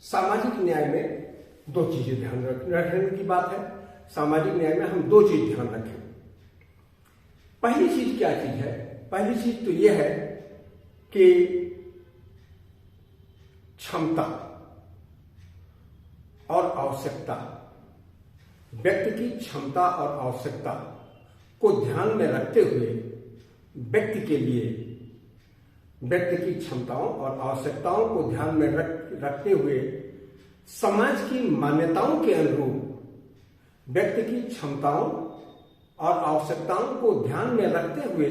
सामाजिक न्याय में दो चीजें ध्यान रखने की बात है। सामाजिक न्याय में हम दो चीज ध्यान रखें। पहली चीज क्या चीज है? पहली चीज तो यह है कि क्षमता और आवश्यकता, व्यक्ति की क्षमता और आवश्यकता को ध्यान में रखते हुए व्यक्ति के लिए, व्यक्ति की क्षमताओं और आवश्यकताओं को ध्यान में रखते हुए समाज की मान्यताओं के अनुरूप व्यक्ति की क्षमताओं और आवश्यकताओं को ध्यान में रखते हुए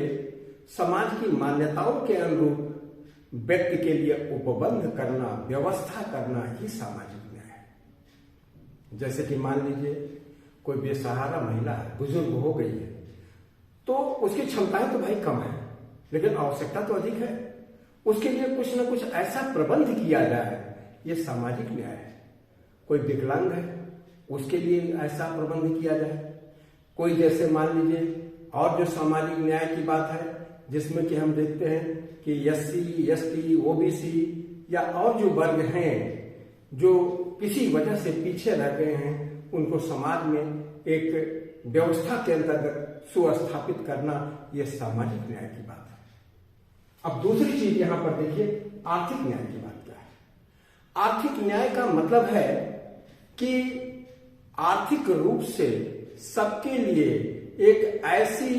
समाज की मान्यताओं के अनुरूप व्यक्ति के लिए उपबंध करना, व्यवस्था करना ही सामाजिक न्याय है। जैसे कि मान लीजिए कोई बेसहारा महिला है, बुजुर्ग हो गई है, तो उसकी क्षमताएं तो भाई कम है, लेकिन आवश्यकता तो अधिक है। उसके लिए कुछ ना कुछ ऐसा प्रबंध किया जाए, ये सामाजिक न्याय है। कोई विकलांग है, उसके लिए ऐसा प्रबंध किया जाए। कोई जैसे मान लीजिए, और जो सामाजिक न्याय की बात है जिसमें कि हम देखते हैं कि SC, ST, OBC या और जो वर्ग हैं जो किसी वजह से पीछे रह गए हैं, उनको समाज में एक व्यवस्था के अंतर्गत सुस्थापित करना, यह सामाजिक न्याय की बात है। अब दूसरी चीज यहां पर देखिए, आर्थिक न्याय की बात क्या है? आर्थिक न्याय का मतलब है कि आर्थिक रूप से सबके लिए एक ऐसी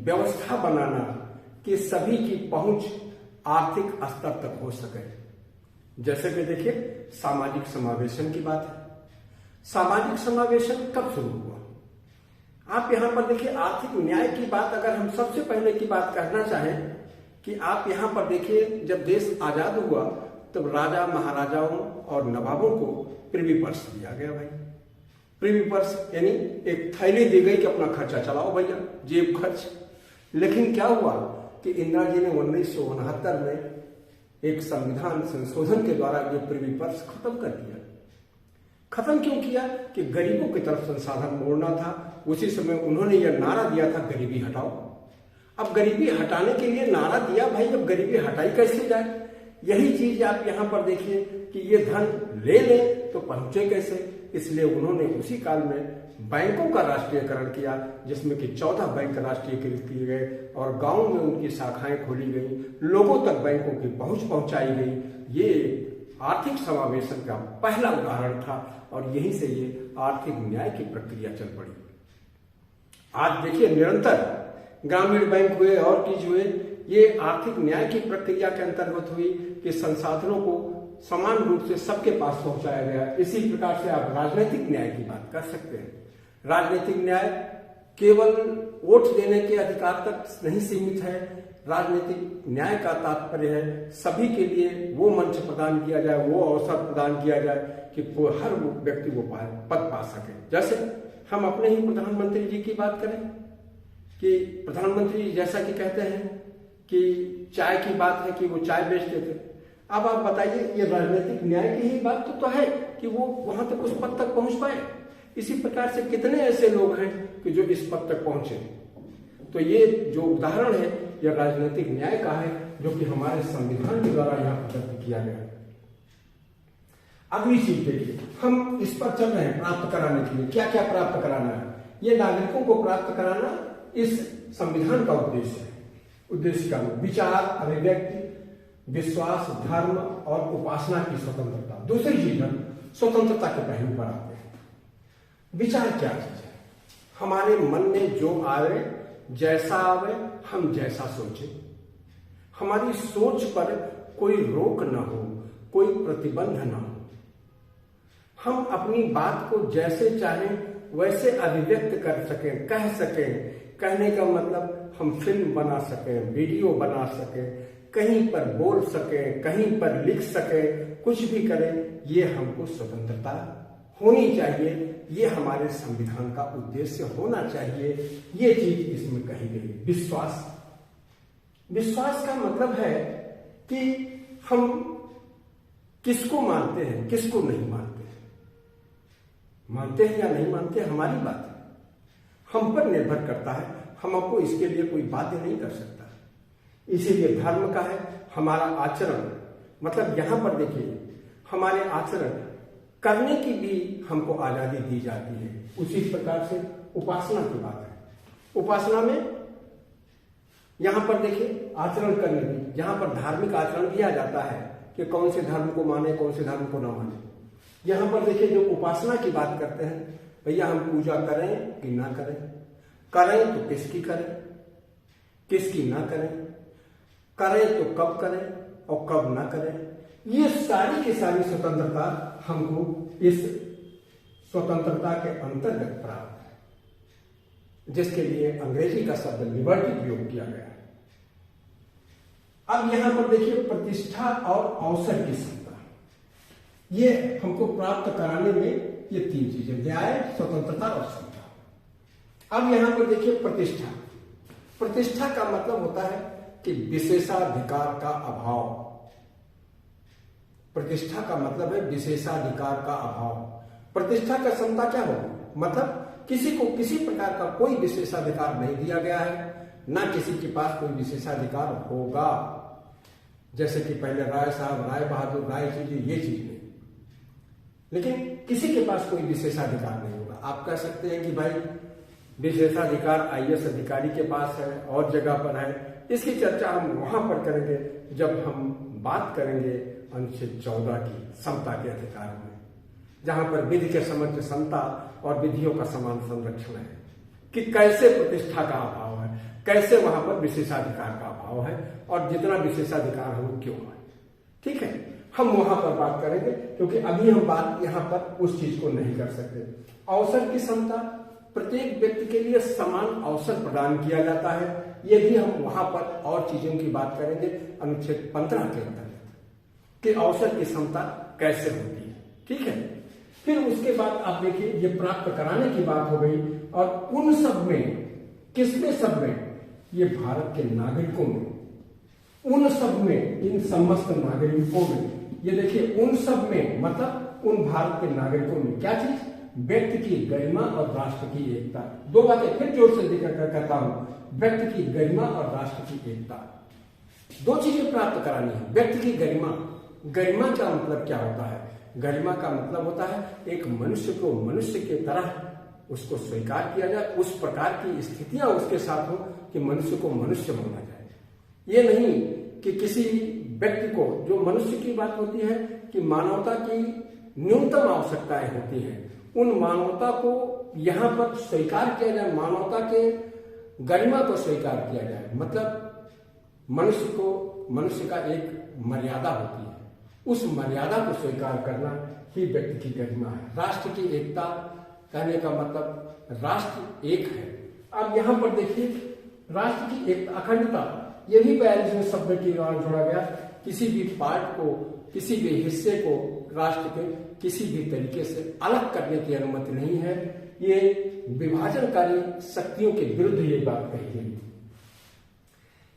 व्यवस्था बनाना कि सभी की पहुंच आर्थिक स्तर तक हो सके। जैसे कि देखिए, सामाजिक समावेशन की बात है। सामाजिक समावेशन कब शुरू हुआ? आप यहां पर देखिए, आर्थिक न्याय की बात अगर हम सबसे पहले की बात करना चाहें कि आप यहां पर देखिए, जब देश आजाद हुआ तब राजा महाराजाओं और नवाबों को प्रिवी पर्स दिया गया। भाई प्रिवी पर्स यानी एक थैली दी गई कि अपना खर्चा चलाओ भैया, जेब खर्च। लेकिन क्या हुआ कि इंदिरा जी ने 1969 में एक संविधान संशोधन के द्वारा ये प्रिवी पर्स खत्म कर दिया। खत्म क्यों किया? कि गरीबों की तरफ संसाधन मोड़ना था। उसी समय उन्होंने यह नारा दिया था, गरीबी हटाओ। अब गरीबी हटाने के लिए नारा दिया भाई, अब गरीबी हटाई कैसे जाए? यही चीज आप यहां पर देखिए कि ये धन ले लें तो पहुंचे कैसे? इसलिए उन्होंने उसी काल में बैंकों का राष्ट्रीयकरण किया, जिसमें कि 14 बैंक राष्ट्रीयकृत किए गए और गांव में उनकी शाखाएं खोली गई, लोगों तक बैंकों की पहुंच पहुंचाई गई। ये आर्थिक समावेशन का पहला उदाहरण था और यहीं से ये आर्थिक न्याय की प्रक्रिया चल पड़ी। आज देखिए, निरंतर ग्रामीण बैंक हुए और चीज हुए, ये आर्थिक न्याय की प्रक्रिया के अंतर्गत हुई कि संसाधनों को समान रूप से सबके पास पहुंचाया गया। इसी प्रकार से आप राजनीतिक न्याय की बात कर सकते हैं। राजनीतिक न्याय केवल वोट देने के अधिकार तक नहीं सीमित है। राजनीतिक न्याय का तात्पर्य है सभी के लिए वो मंच प्रदान किया जाए, वो अवसर प्रदान किया जाए कि हर व्यक्ति वो पद पा सके। जैसे हम अपने ही प्रधानमंत्री जी की बात करें कि प्रधानमंत्री जैसा कि कहते हैं कि चाय की बात है कि वो चाय बेचते थे। अब आप बताइए, ये राजनीतिक न्याय की ही बात तो है कि वो वहां तक उस पद तक पहुंच पाए। इसी प्रकार से कितने ऐसे लोग हैं कि जो इस पद तक पहुंचे। तो ये जो उदाहरण है यह राजनीतिक न्याय का है, जो कि हमारे संविधान के द्वारा यहाँ प्रदत्त किया गया। अगली चीज देखिए, हम इस पर चल रहे हैं प्राप्त कराने के लिए। क्या क्या प्राप्त कराना है? ये नागरिकों को प्राप्त कराना इस संविधान का उद्देश्य है। उद्देश्य का विचार, अभिव्यक्ति, विश्वास, धर्म और उपासना की स्वतंत्रता। दूसरी चीज हम स्वतंत्रता के पहलू पर आते हैं। विचार क्या चीज है? हमारे मन में जो आवे, जैसा आवे, हम जैसा सोचे, हमारी सोच पर कोई रोक न हो, कोई प्रतिबंध न हो, हम अपनी बात को जैसे चाहें वैसे अभिव्यक्त कर सकें, कह सकें। कहने का मतलब हम फिल्म बना सकें, वीडियो बना सकें, कहीं पर बोल सकें, कहीं पर लिख सकें, कुछ भी करें, ये हमको स्वतंत्रता होनी चाहिए। ये हमारे संविधान का उद्देश्य होना चाहिए। ये चीज इसमें कही गई। विश्वास, विश्वास का मतलब है कि हम किसको मानते हैं, किसको नहीं मानते हैं। मानते हैं या नहीं मानते हमारी बात है, हम पर निर्भर करता है। हम आपको इसके लिए कोई बाध्य नहीं कर सकता। इसीलिए धर्म का है हमारा आचरण। मतलब यहां पर देखिए, हमारे आचरण करने की भी हमको आजादी दी जाती है। उसी प्रकार से उपासना की बात है। उपासना में यहां पर देखिए आचरण करने की, जहां पर धार्मिक आचरण भी आ जाता है कि कौन से धर्म को माने, कौन से धर्म को ना माने। यहां पर देखिए जो उपासना की बात करते हैं, भैया हम पूजा करें कि ना करें, करें तो किसकी करें, किसकी ना करें, करें तो कब करें और कब ना करें। ये सारी की सारी स्वतंत्रता हमको इस स्वतंत्रता के अंतर्गत प्राप्त है, जिसके लिए अंग्रेजी का शब्द लिबर्टी प्रयोग किया गया है। अब यहां पर देखिए प्रतिष्ठा और अवसर की समता, ये हमको प्राप्त कराने में ये तीन चीजें, न्याय, स्वतंत्रता और समता। अब यहां पर देखिए प्रतिष्ठा। प्रतिष्ठा का मतलब होता है कि विशेषाधिकार का अभाव। प्रतिष्ठा का मतलब है विशेषाधिकार का अभाव। प्रतिष्ठा का समता क्या होगा? मतलब किसी को किसी प्रकार का कोई विशेषाधिकार नहीं दिया गया है, ना किसी के पास कोई विशेषाधिकार होगा। जैसे कि पहले राय साहब, राय बहादुर, राय चीजें, ये चीज नहीं। लेकिन किसी के पास कोई विशेषाधिकार नहीं होगा। आप कह सकते हैं कि भाई विशेषाधिकार आईएएस अधिकारी के पास है और जगह पर है। इसकी चर्चा हम वहां पर करेंगे जब हम बात करेंगे अनुच्छेद 14 की समता के अधिकार में, जहां पर विधि के समक्ष समता और विधियों का समान संरक्षण है कि कैसे प्रतिष्ठा का अभाव है, कैसे वहां पर विशेषाधिकार का अभाव है और जितना विशेषाधिकार है वो क्यों है। ठीक है, हम वहां पर बात करेंगे, क्योंकि अभी हम बात यहां पर उस चीज को नहीं कर सकते। अवसर की समता, प्रत्येक व्यक्ति के लिए समान अवसर प्रदान किया जाता है। ये भी हम वहां पर और चीजों की बात करेंगे अनुच्छेद 15 के अंतर्गत कि अवसर की समता कैसे होती है। ठीक है, फिर उसके बाद आप देखिए ये प्राप्त कराने की बात हो गई, और उन सब में, किसमें सब में? ये भारत के नागरिकों में, उन सब में, इन समस्त नागरिकों में। ये देखिए उन सब में मतलब उन भारत के नागरिकों में क्या चीज? व्यक्ति की गरिमा और राष्ट्र की एकता। दो बातें फिर जोर से जिक्र करता हूं, व्यक्ति की गरिमा और राष्ट्र की एकता। दो चीजें प्राप्त करानी है। व्यक्ति की गरिमा, गरिमा का मतलब क्या होता है? गरिमा का मतलब होता है एक मनुष्य को मनुष्य के तरह उसको स्वीकार किया जाए, उस प्रकार की स्थितियां उसके साथ हो कि मनुष्य को मनुष्य माना जाए। ये नहीं कि किसी व्यक्ति को, जो मनुष्य की बात होती है कि मानवता की न्यूनतम आवश्यकताएं होती हैं, उन मानवता को यहां पर स्वीकार किया जाए, मानवता के गरिमा को स्वीकार किया जाए। मतलब मनुष्य को, मनुष्य का एक मर्यादा होती है, उस मर्यादा को स्वीकार करना ही व्यक्ति की गरिमा है। राष्ट्र की एकता कहने का मतलब राष्ट्र एक है। अब यहां पर देखिए राष्ट्र की एकता, अखंडता, ये भी 42वें शब्द की द्वारा जोड़ा गया। किसी भी पार्ट को, किसी भी हिस्से को राष्ट्र के किसी भी तरीके से अलग करने की अनुमति नहीं है। ये विभाजनकारी शक्तियों के विरुद्ध ये बात कही गई।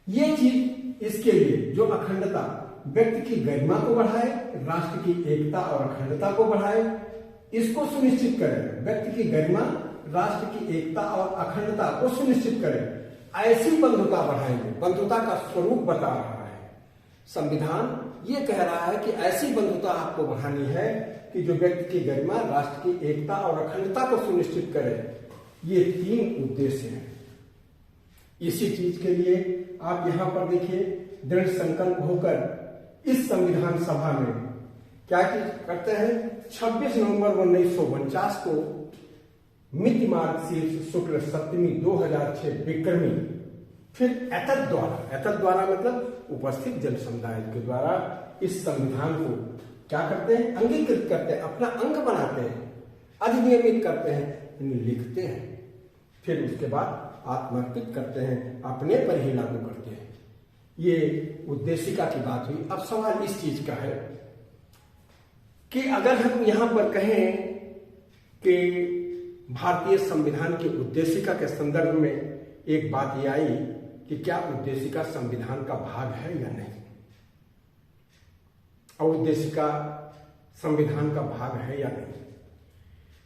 ये चीज, इसके लिए जो अखंडता, व्यक्ति की गरिमा को बढ़ाए, राष्ट्र की एकता और अखंडता को बढ़ाए, इसको सुनिश्चित करे। व्यक्ति की गरिमा, राष्ट्र की एकता और अखंडता को सुनिश्चित करे, ऐसी बंधुता बढ़ाएंगे। बंधुता का स्वरूप बता रहा है संविधान, ये कह रहा है कि ऐसी बंधुता आपको बढ़ानी है कि जो व्यक्ति की गरिमा, राष्ट्र की एकता और अखंडता को सुनिश्चित करे। ये 3 उद्देश्य हैं। इसी चीज के लिए आप यहां पर देखिए, दृढ़ संकल्प होकर इस संविधान सभा में क्या करते हैं, 26 नवंबर 1949 को मिति मार्गशीर्ष शुक्ल सप्तमी 2006 विक्रमी, फिर एतद द्वारा मतलब उपस्थित जन समुदाय के द्वारा इस संविधान को क्या करते हैं, अंगीकृत करते हैं, अपना अंग बनाते हैं, अधिनियमित करते हैं, लिखते हैं, फिर उसके बाद आत्मर्पित करते हैं, अपने पर ही लागू करते हैं। ये उद्देशिका की बात हुई। अब सवाल इस चीज का है कि अगर हम यहां पर कहें कि भारतीय संविधान की उद्देशिका के संदर्भ में एक बात ये आई कि क्या उद्देशिका संविधान का भाग है या नहीं, और उद्देशिका संविधान का भाग है या नहीं,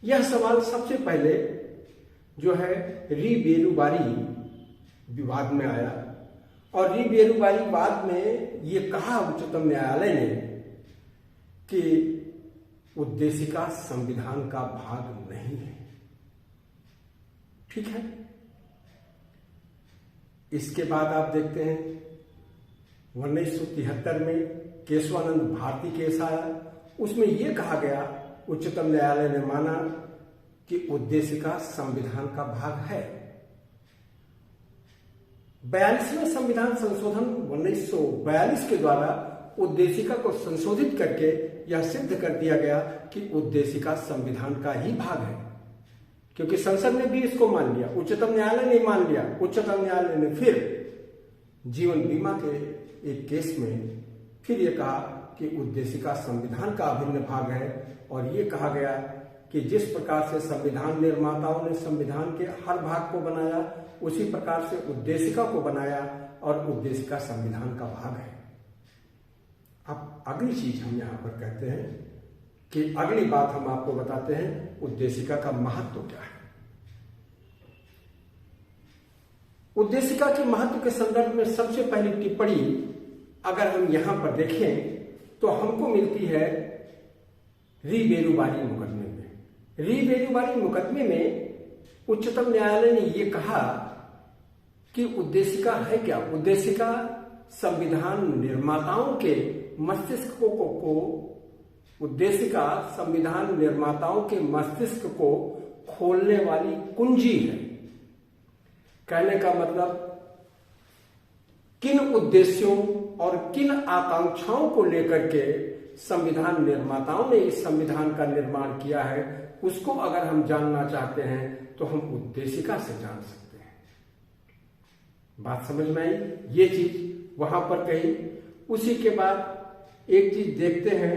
यह सवाल सबसे पहले जो है री बेरुबारी विवाद में आया। और री बेरुबारी विवाद में ये कहा उच्चतम न्यायालय ने कि उद्देशिका संविधान का भाग नहीं है। ठीक है, इसके बाद आप देखते हैं 1973 में केशवानंद भारती केस आया, उसमें यह कहा गया, उच्चतम न्यायालय ने माना कि उद्देशिका संविधान का भाग है। 42वें संविधान संशोधन 1942 के द्वारा उद्देशिका को संशोधित करके यह सिद्ध कर दिया गया कि उद्देशिका संविधान का ही भाग है, क्योंकि संसद ने भी इसको मान लिया, उच्चतम न्यायालय ने मान लिया। उच्चतम न्यायालय ने फिर जीवन बीमा के एक केस में फिर यह कहा कि उद्देशिका संविधान का अभिन्न भाग है, और यह कहा गया कि जिस प्रकार से संविधान निर्माताओं ने संविधान के हर भाग को बनाया, उसी प्रकार से उद्देशिका को बनाया, और उद्देशिका संविधान का भाग है। अब अगली चीज हम यहां पर कहते हैं कि अगली बात हम आपको बताते हैं, उद्देशिका का महत्व क्या है। उद्देशिका के महत्व के संदर्भ में सबसे पहली टिप्पणी अगर हम यहां पर देखें तो हमको मिलती है री बेरुबारी मुकदमे में। री बेरुबारी मुकदमे में उच्चतम न्यायालय ने यह कहा कि उद्देशिका है क्या। उद्देशिका संविधान निर्माताओं के मस्तिष्क को उद्देशिका संविधान निर्माताओं के मस्तिष्क को खोलने वाली कुंजी है। कहने का मतलब किन उद्देश्यों और किन आकांक्षाओं को लेकर के संविधान निर्माताओं ने इस संविधान का निर्माण किया है, उसको अगर हम जानना चाहते हैं तो हम उद्देशिका से जान सकते हैं। बात समझ में आई? ये चीज वहां पर कही। उसी के बाद एक चीज देखते हैं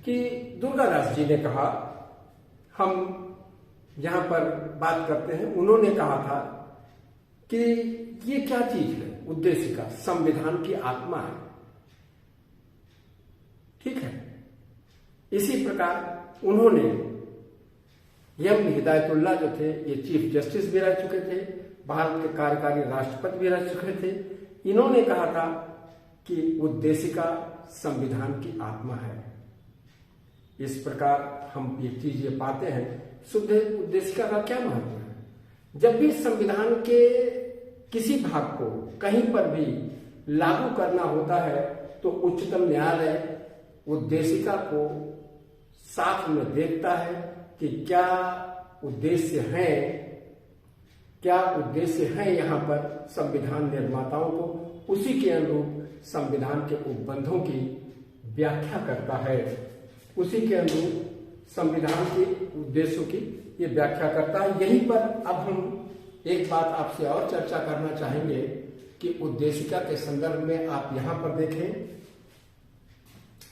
कि दुर्गादास जी ने कहा, हम यहां पर बात करते हैं, उन्होंने कहा था कि ये क्या चीज है, उद्देशिका संविधान की आत्मा है। ठीक है, इसी प्रकार उन्होंने एम हिदायतुल्लाह जो थे, ये चीफ जस्टिस भी रह चुके थे, भारत के कार्यकारी राष्ट्रपति भी रह चुके थे, इन्होंने कहा था कि उद्देशिका संविधान की आत्मा है। इस प्रकार हम एक चीज ये पाते हैं, शुद्ध उद्देशिका का क्या महत्व है। जब भी संविधान के किसी भाग को कहीं पर भी लागू करना होता है तो उच्चतम न्यायालय उद्देशिका को साथ में देखता है कि क्या उद्देश्य है यहाँ पर संविधान निर्माताओं को, उसी के अनुरूप संविधान के उपबंधों की व्याख्या करता है, उसी के अनुरूप संविधान के उद्देश्यों की ये व्याख्या करता है। यहीं पर अब हम एक बात आपसे और चर्चा करना चाहेंगे कि उद्देशिका के संदर्भ में आप यहां पर देखें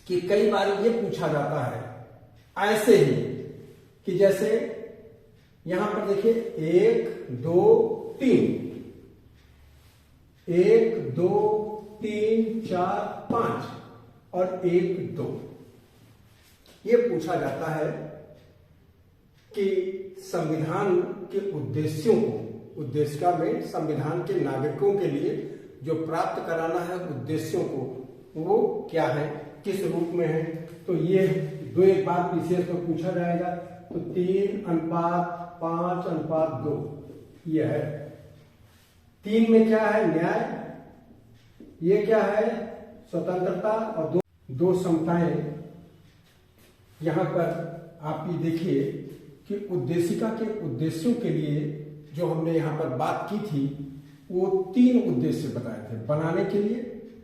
कि कई बार ये पूछा जाता है ऐसे ही कि जैसे यहां पर देखिए 1 2 3 4 5 और 1-2 ये पूछा जाता है कि संविधान के उद्देश्यों को, उद्देशिका में संविधान के नागरिकों के लिए जो प्राप्त कराना है उद्देश्यों को, वो क्या है, किस रूप में है। तो ये 2 बार विशेष में पूछा जाएगा। तो 3:5:2 ये है। 3 में क्या है, न्याय, ये क्या है, स्वतंत्रता, और 2 समताएं। यहां पर आप ये देखिए कि उद्देशिका के उद्देश्यों के लिए जो हमने यहां पर बात की थी वो 3 उद्देश्य बताए थे, बनाने के लिए,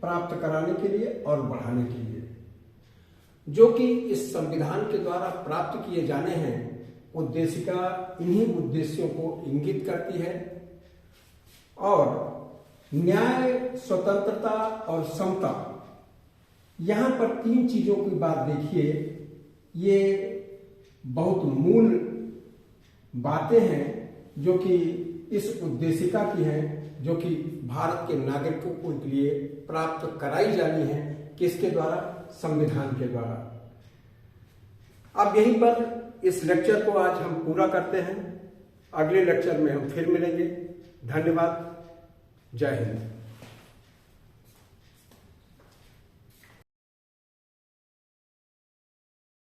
प्राप्त कराने के लिए और बढ़ाने के लिए, जो कि इस संविधान के द्वारा प्राप्त किए जाने हैं। उद्देशिका इन्हीं उद्देश्यों को इंगित करती है। और न्याय, स्वतंत्रता और समता, यहां पर 3 चीजों की बात देखिए, ये बहुत मूल बातें हैं जो कि इस उद्देशिका की हैं, जो कि भारत के नागरिकों को के लिए प्राप्त कराई जानी है। किसके द्वारा, संविधान के द्वारा। अब यहीं पर इस लेक्चर को आज हम पूरा करते हैं। अगले लेक्चर में हम फिर मिलेंगे। धन्यवाद। जय हिंद।